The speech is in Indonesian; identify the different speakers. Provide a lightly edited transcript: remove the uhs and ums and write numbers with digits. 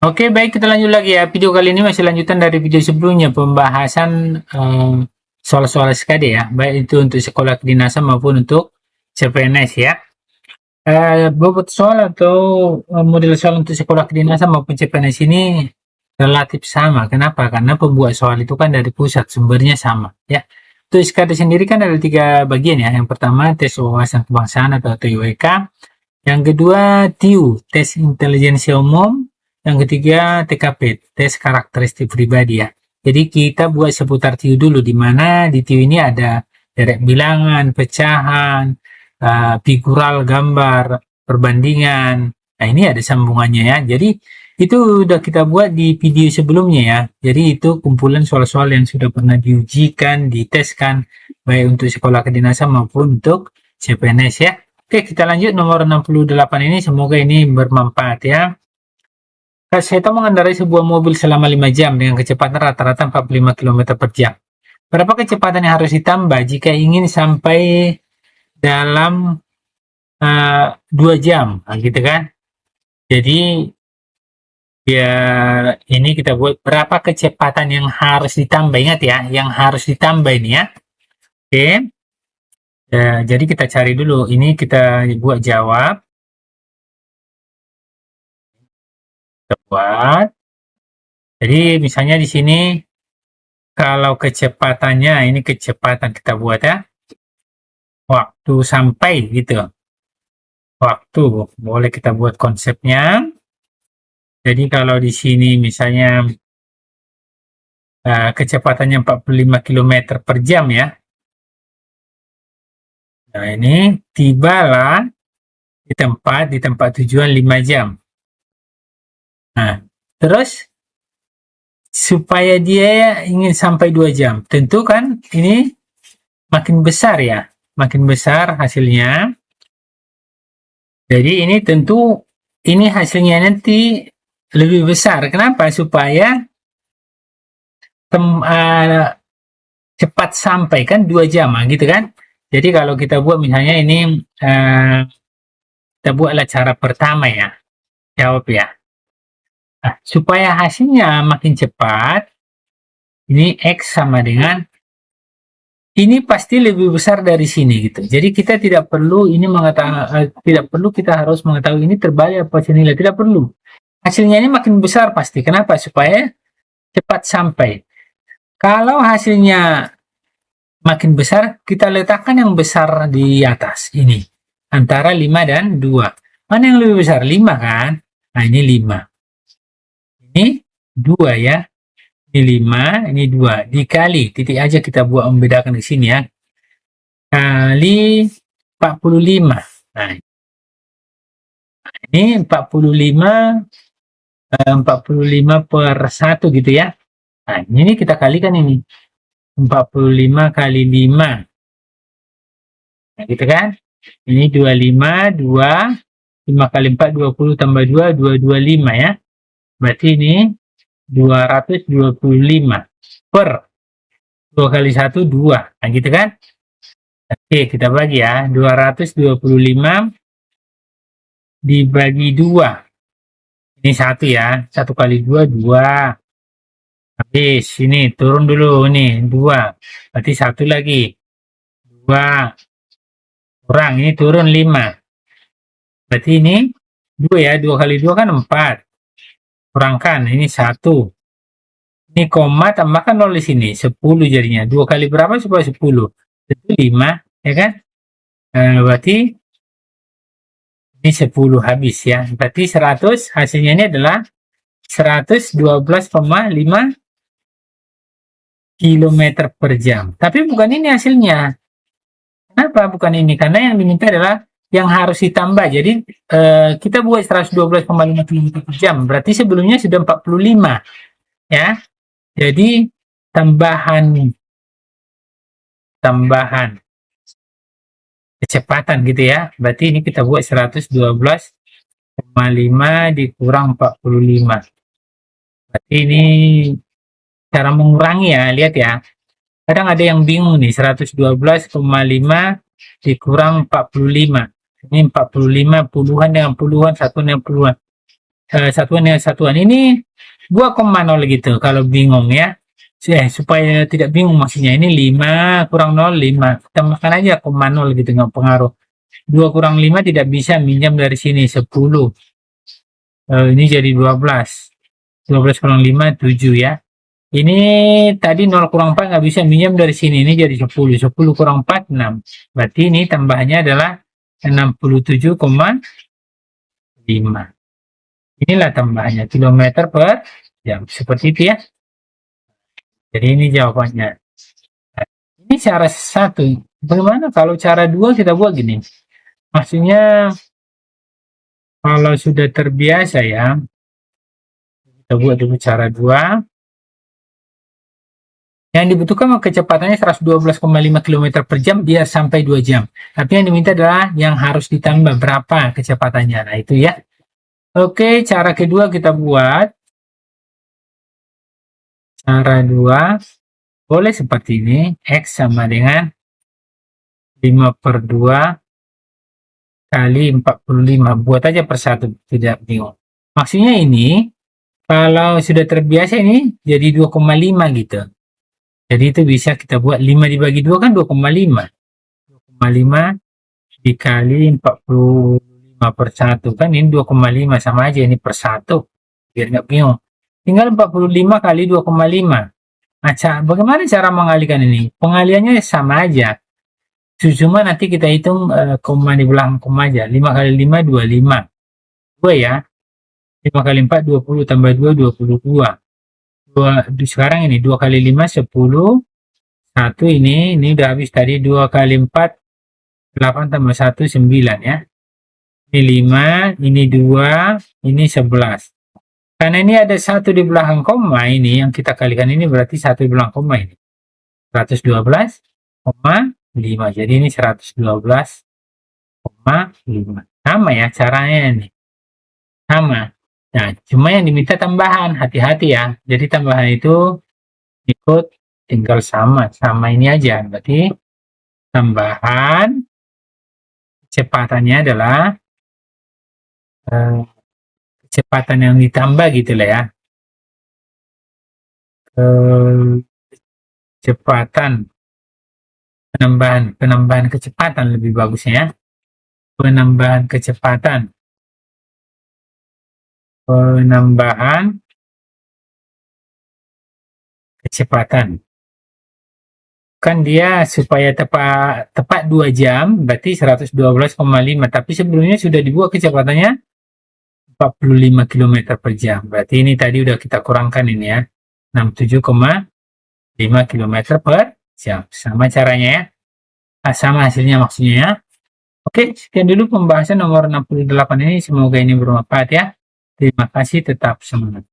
Speaker 1: Oke, baik, kita lanjut lagi ya. Video kali ini masih lanjutan dari video sebelumnya, pembahasan soal-soal SKD ya, baik itu untuk sekolah kedinasan maupun untuk CPNS ya. Bobot soal atau model soal untuk sekolah kedinasan maupun CPNS ini relatif sama. Kenapa? Karena pembuat soal itu kan dari pusat, sumbernya sama ya. Untuk SKD sendiri kan ada 3 bagian ya. Yang pertama tes wawasan kebangsaan atau TWK. Yang kedua TIU, tes intelijensi umum. Yang ketiga TKP, tes karakteristik pribadi ya. Jadi kita buat seputar TIU dulu, di mana di TIU ini ada derek bilangan, pecahan, figural gambar, perbandingan. Nah, ini ada sambungannya ya. Jadi itu udah kita buat di video sebelumnya ya. Jadi itu kumpulan soal-soal yang sudah pernah diujikan, diteskan, baik untuk sekolah kedinasan maupun untuk CPNS ya. Oke, kita lanjut nomor 68 ini. Semoga ini bermanfaat ya. Saya mengendarai sebuah mobil selama 5 jam dengan kecepatan rata-rata 45 km per jam. Berapa kecepatan yang harus ditambah jika ingin sampai dalam 2 jam? Nah, gitu kan. Jadi ya ini kita buat berapa kecepatan yang harus ditambah. Ingat ya, yang harus ditambah ini ya. Oke. Ya, jadi kita cari dulu. Ini kita buat jawab. Kita buat. Jadi misalnya di sini kalau kecepatannya, ini kecepatan kita buat ya, waktu sampai gitu. Waktu boleh kita buat konsepnya. Jadi kalau di sini misalnya kecepatannya 45 km per jam ya. Nah, ini tibalah di tempat tujuan 5 jam. Nah, terus supaya dia ingin sampai 2 jam, tentu kan ini makin besar ya, makin besar hasilnya. Jadi ini tentu ini hasilnya nanti lebih besar. Kenapa? Supaya cepat sampai kan 2 jam gitu kan. Jadi kalau kita buat misalnya ini kita buatlah cara pertama ya, jawab ya. Nah, supaya hasilnya makin cepat, ini X sama dengan ini pasti lebih besar dari sini gitu. Jadi kita tidak perlu ini mengatakan tidak perlu kita harus mengetahui ini terbalik apa senilai, tidak perlu. Hasilnya ini makin besar pasti. Kenapa? Supaya cepat sampai. Kalau hasilnya makin besar, kita letakkan yang besar di atas ini. Antara 5 dan 2. Mana yang lebih besar? 5 kan? Nah, ini 5. Ini 2 ya. Ini 5, ini 2. Dikali, titik aja kita buat membedakan di sini ya. Kali 45. Nah, ini 45 per 1 gitu ya. Nah, ini kita kalikan ini. 45 kali 5. Nah, gitu kan? Ini 25, 2, 5 kali 4, 20 tambah 2, 225 ya. Berarti ini 225 per 2 kali 1, 2. Nah, gitu kan? Oke, kita bagi ya. 225 dibagi 2. Ini 1 ya. 1 kali 2, 2. Habis. Ini turun dulu. Nih, 2. Berarti 1 lagi. 2. Kurang. Ini turun 5. Berarti ini 2 ya. 2 kali 2 kan 4. Kurangkan. Ini 1. Ini koma tambahkan 0 di sini. 10 jadinya. 2 kali berapa supaya 10? Itu 5. Ya kan? Berarti ini 10 habis ya. Berarti 100 hasilnya ini adalah 112,5 km per jam. Tapi bukan ini hasilnya. Kenapa bukan ini? Karena yang diminta adalah yang harus ditambah. Jadi kita buat 112,5 km per jam. Berarti sebelumnya sudah 45 ya. Jadi tambahan kecepatan gitu ya. Berarti ini kita buat 112,5 dikurang 45. Berarti ini cara mengurangi ya, lihat ya. Kadang ada yang bingung nih, 112,5 dikurang 45. Ini 45 puluhan dengan puluhan, 1 dengan puluhan. satuan dengan satuan ini 2,0 gitu kalau bingung ya. Supaya tidak bingung maksudnya ini 5 kurang 0 5, tambahkan aja 0,0 gitu, nggak pengaruh. 2 kurang 5 tidak bisa minjam dari sini 10. Ini jadi 12. 12 kurang 5 7 ya. Ini tadi 0 kurang 4 nggak bisa minjam dari sini, ini jadi 10. 10 kurang 4 6. Berarti ini tambahnya adalah 67,5. Inilah tambahannya kilometer per jam, seperti itu ya. Jadi ini jawabannya. Nah, ini cara satu. Bagaimana kalau cara dua kita buat gini? Maksudnya kalau sudah terbiasa ya, kita buat dulu cara dua. Yang dibutuhkan kecepatannya 112,5 km per jam dia sampai 2 jam. Tapi yang diminta adalah yang harus ditambah berapa kecepatannya. Nah itu ya. Oke, cara kedua kita buat. Cara dua boleh seperti ini. X sama dengan 5/2 kali 45. Buat aja per satu, tidak bingung. Maksudnya ini, kalau sudah terbiasa ini jadi 2,5 gitu. Jadi itu bisa kita buat 5 dibagi 2 kan 2,5. 2,5 dikali 45 per 1 kan ini 2,5 sama aja ini per 1. Biar nggak bingung. Tinggal 45 kali 2,5. Nah, bagaimana cara mengalihkan ini? Pengaliannya sama aja. Cuma nanti kita hitung koma di belakang koma aja. 5 kali 5 25. 2 ya. 5 kali 4 20 tambah 2 22. 2 sekarang ini 2 kali 5 10. 1 ini udah habis tadi. 2 kali 4 8 tambah 1 9 ya. Ini 5, ini 2, ini 11. Karena ini ada 1 di belakang koma ini yang kita kalikan ini berarti 1 di belakang koma ini. 112,5. Jadi ini 112,5. Sama ya caranya ini. Sama. Nah, cuma yang diminta tambahan, hati-hati ya. Jadi tambahan itu ikut tinggal sama ini aja. Berarti tambahan kecepatannya adalah kecepatan yang ditambah gitu lah ya. Kecepatan penambahan kecepatan lebih bagusnya ya. Penambahan kecepatan kan dia supaya tepat 2 jam berarti 112,5, tapi sebelumnya sudah dibuat kecepatannya 45 km per jam. Berarti ini tadi udah kita kurangkan ini ya, 67,5 km per jam. Sama caranya ya. Sama hasilnya maksudnya ya. Oke, sekian dulu pembahasan nomor 68 ini. Semoga ini bermanfaat ya. Terima kasih, tetap semangat.